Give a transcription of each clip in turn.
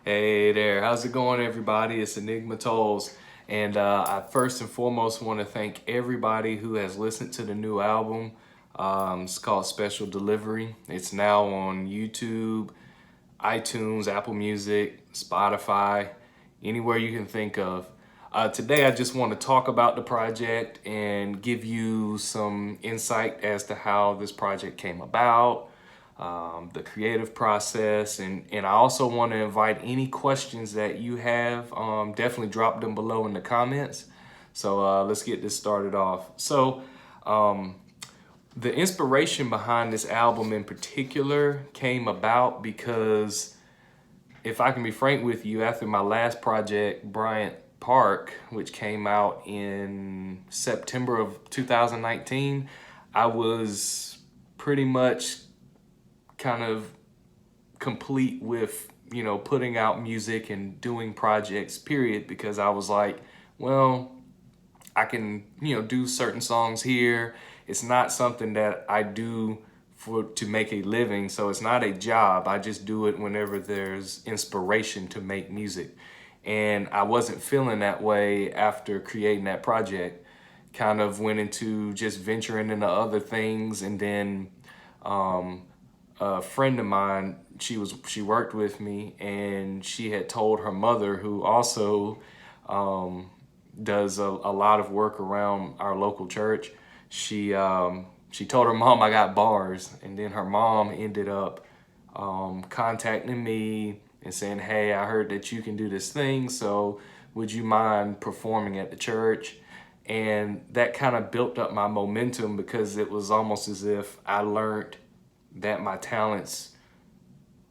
Hey there, how's it going, everybody? It's Enigma Towles, and I first and foremost want to thank everybody who has listened to the new album. It's called Special Delivery. It's now on YouTube, iTunes, Apple Music, Spotify, anywhere you can think of. Today, I just want to talk about the project and give you some insight as to how this project came about, the creative process, and I also want to invite any questions that you have. Definitely drop them below in the comments. So let's get this started off. Um, the inspiration behind this album in particular came about because, if I can be frank with you, after my last project, Bryant Park, which came out in September of 2019, I was pretty much kind of complete with, putting out music and doing projects, period, because I was like, well, I can, do certain songs here. It's not something that I do to make a living, so it's not a job. I just do it whenever there's inspiration to make music. And I wasn't feeling that way after creating that project. Kind of went into just venturing into other things, and then a friend of mine, she worked with me, and she had told her mother, who also does a lot of work around our local church. She told her mom I got bars, and then her mom ended up contacting me and saying, "Hey, I heard that you can do this thing, so would you mind performing at the church?" And that kind of built up my momentum, because it was almost as if I learned that my talents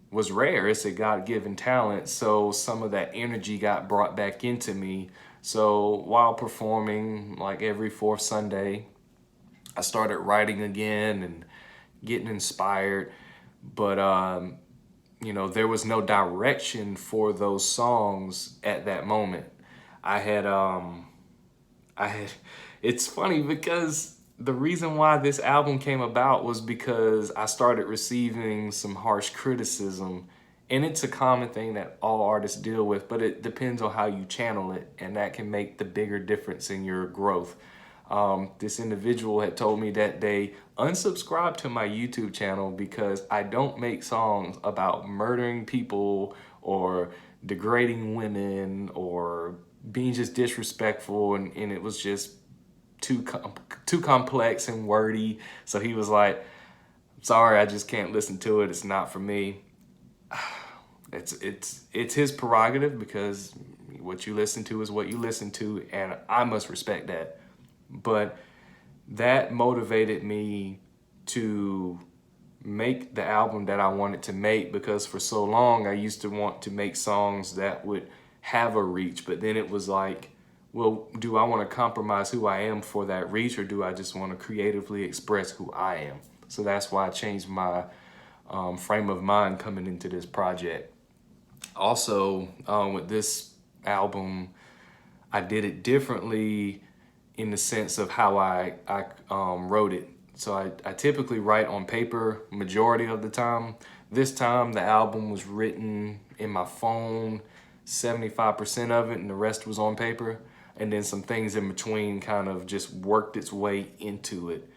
was rare. It's a God-given talent. So some of that energy got brought back into me. So while performing, like every fourth Sunday, I started writing again and getting inspired. But there was no direction for those songs at that moment. I had I had it's funny because the reason why this album came about was because I started receiving some harsh criticism. And it's a common thing that all artists deal with, but it depends on how you channel it, and that can make the bigger difference in your growth. This individual had told me that they unsubscribed to my YouTube channel because I don't make songs about murdering people or degrading women or being just disrespectful, and it was just too complex and wordy. So he was like, "Sorry, I just can't listen to it. It's not for me." It's his prerogative, because what you listen to is what you listen to, and I must respect that. But that motivated me to make the album that I wanted to make, because for so long I used to want to make songs that would have a reach, but then it was like, well, do I want to compromise who I am for that reach, or do I just want to creatively express who I am? So that's why I changed my frame of mind coming into this project. Also, with this album, I did it differently in the sense of how I wrote it. So I typically write on paper majority of the time. This time the album was written in my phone, 75% of it, and the rest was on paper. And then some things in between kind of just worked its way into it.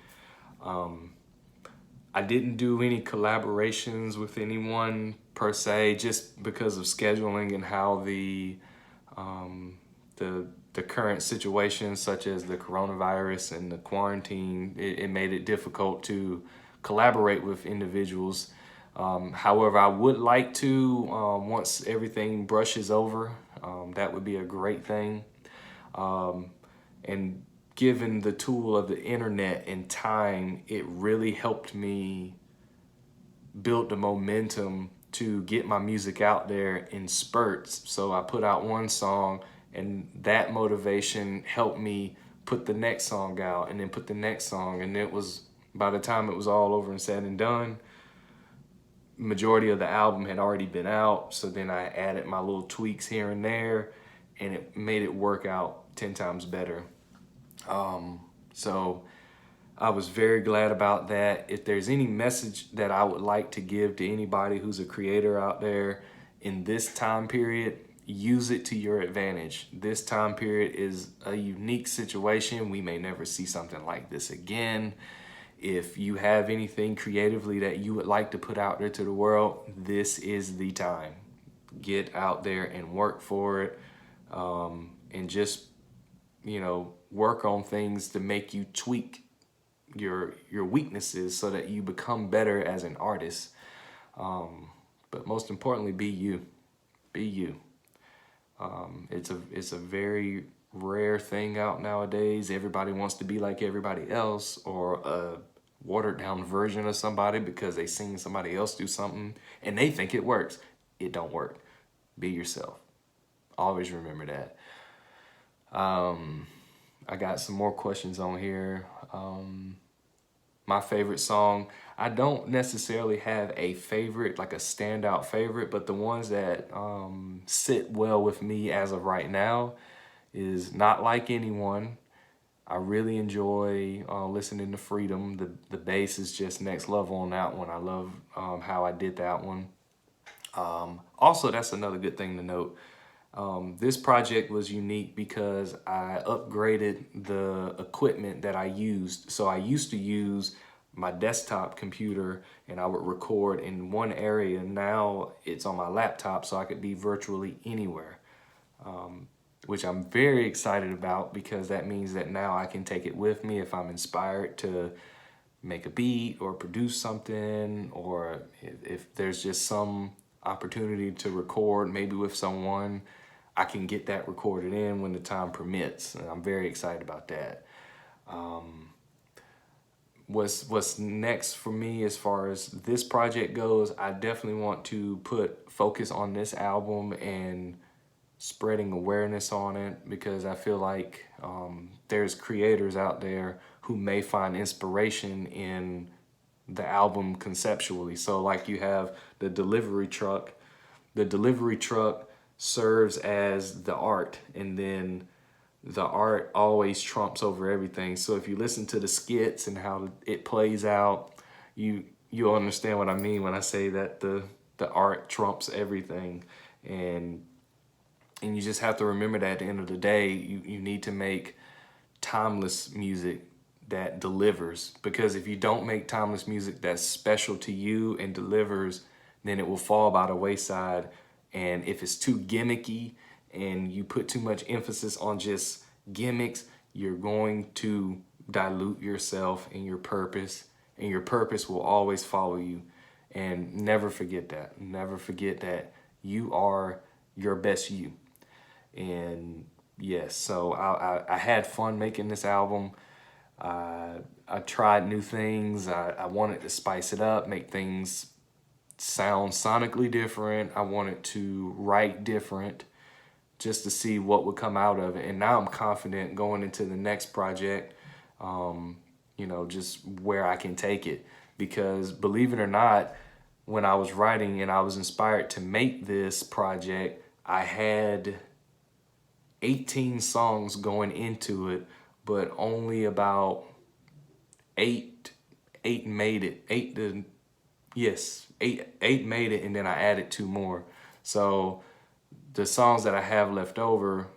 I didn't do any collaborations with anyone per se, just because of scheduling and how the current situation, such as the coronavirus and the quarantine, it made it difficult to collaborate with individuals. However, I would like to, once everything brushes over, that would be a great thing. And given the tool of the internet and time, it really helped me build the momentum to get my music out there in spurts. So I put out one song, and that motivation helped me put the next song out, and then put the next song. And it was, by the time it was all over and said and done, majority of the album had already been out. So then I added my little tweaks here and there, and it made it work out 10 times better. So I was very glad about that. If there's any message that I would like to give to anybody who's a creator out there, in this time period, use it to your advantage. This time period is a unique situation. We may never see something like this again. If you have anything creatively that you would like to put out there to the world, this is the time. Get out there and work for it, and just, work on things to make you tweak your weaknesses so that you become better as an artist. But most importantly, be you. Be you. It's a very rare thing out nowadays. Everybody wants to be like everybody else, or a watered down version of somebody because they seen somebody else do something and they think it works. It don't work. Be yourself. Always remember that. I got some more questions on here. My favorite song, I don't necessarily have a favorite, like a standout favorite, but the ones that sit well with me as of right now is Not Like Anyone. I really enjoy listening to Freedom. The bass is just next level on that one. I love how I did that one. Also, that's another good thing to note. This project was unique because I upgraded the equipment that I used. So I used to use my desktop computer and I would record in one area. Now it's on my laptop, so I could be virtually anywhere, which I'm very excited about, because that means that now I can take it with me if I'm inspired to make a beat or produce something, or if there's just some opportunity to record maybe with someone, I can get that recorded in when the time permits, and I'm very excited about that. What's next for me as far as this project goes, I definitely want to put focus on this album and spreading awareness on it, because I feel like there's creators out there who may find inspiration in the album conceptually. So like you have the delivery truck. The delivery truck serves as the art, and then the art always trumps over everything. So if you listen to the skits and how it plays out, you'll understand what I mean when I say that the art trumps everything. And you just have to remember that at the end of the day, you need to make timeless music that delivers. Because if you don't make timeless music that's special to you and delivers, then it will fall by the wayside. And if it's too gimmicky and you put too much emphasis on just gimmicks, you're going to dilute yourself and your purpose will always follow you. And never forget that. Never forget that you are your best you. And yes, so I had fun making this album. I tried new things. I wanted to spice it up, make things sound sonically different. I wanted to write different, just to see what would come out of it. And now I'm confident going into the next project, just where I can take it. Because believe it or not, when I was writing and I was inspired to make this project, I had 18 songs going into it, but only about eight made it. Eight made it, and then I added 2 more. So the songs that I have left over,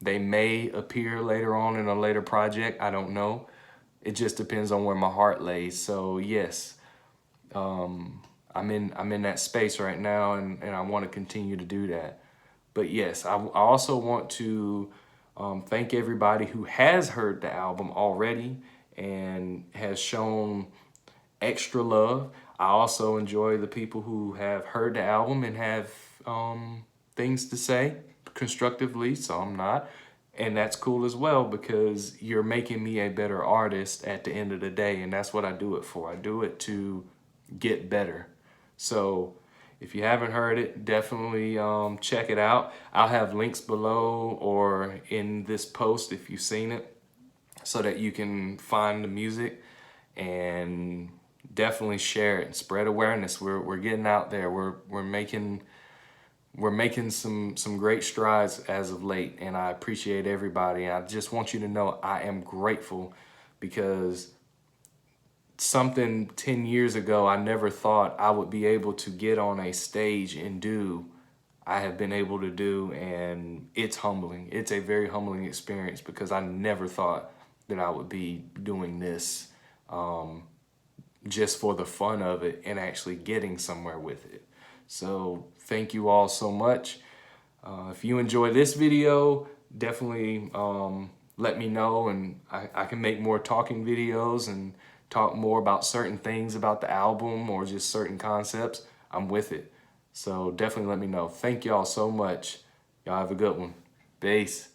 they may appear later on in a later project. I don't know. It just depends on where my heart lays. So yes, I'm in that space right now, and I want to continue to do that. But yes, I also want to thank everybody who has heard the album already and has shown extra love. I also enjoy the people who have heard the album and have things to say constructively, so I'm not. And that's cool as well, because you're making me a better artist at the end of the day, and that's what I do it for. I do it to get better. So if you haven't heard it, definitely check it out. I'll have links below or in this post if you've seen it, so that you can find the music and definitely share it and spread awareness. We're getting out there. We're making some great strides as of late, and I appreciate everybody. I just want you to know I am grateful, because something 10 years ago I never thought I would be able to get on a stage and do I have been able to do, and it's humbling. It's a very humbling experience because I never thought that I would be doing this just for the fun of it and actually getting somewhere with it. So thank you all so much. If you enjoy this video, definitely let me know, and I can make more talking videos and talk more about certain things about the album or just certain concepts. I'm with it. So definitely let me know. Thank y'all so much. Y'all have a good one. Peace.